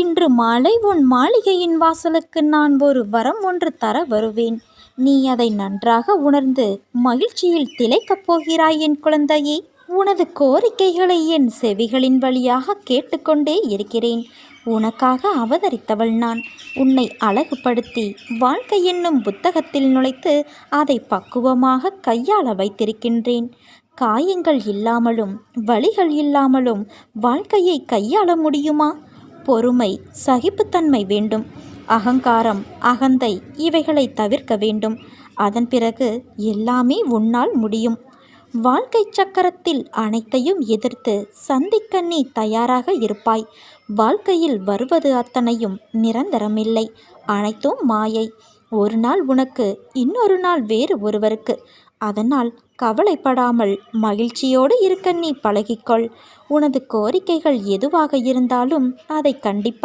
இன்று மாலை உன் மாளிகையின் வாசலுக்கு நான் ஒரு வரம் ஒன்று தர வருவேன். நீ அதை நன்றாக உணர்ந்து மகிழ்ச்சியில் திளைக்கப் போகிறாய் என் குழந்தையே. உனது கோரிக்கைகளை என் செவிகளின் வழியாக கேட்டுக்கொண்டே இருக்கிறேன். உனக்காக அவதரித்தவள் நான். உன்னை அழகுபடுத்தி வாழ்க்கை என்னும் புத்தகத்தில் நுழைத்து அதை பக்குவமாக கையாள வைத்திருக்கின்றேன். காயங்கள் இல்லாமலும் வலிகள் இல்லாமலும் வாழ்க்கையை கையாள முடியுமா? பொறுமை, சகிப்புத்தன்மை வேண்டும். அகங்காரம், அகந்தை இவைகளை தவிர்க்க வேண்டும். அதன் பிறகு எல்லாமே உன்னால் முடியும். வாழ்க்கை சக்கரத்தில் அனைத்தையும் எதிர்த்து சந்திக்க நீ தயாராக இருப்பாய். வாழ்க்கையில் வருவது அத்தனையும் நிரந்தரமில்லை. அனைத்தும் மாயை. ஒரு நாள் உனக்கு, இன்னொரு நாள் வேறு ஒருவருக்கு. அதனால் கவலைப்படாமல் மகிழ்ச்சியோடு இருக்க நீ பழகிக்கொள். உனது கோரிக்கைகள் எதுவாக இருந்தாலும் அதை கண்டிப்பாக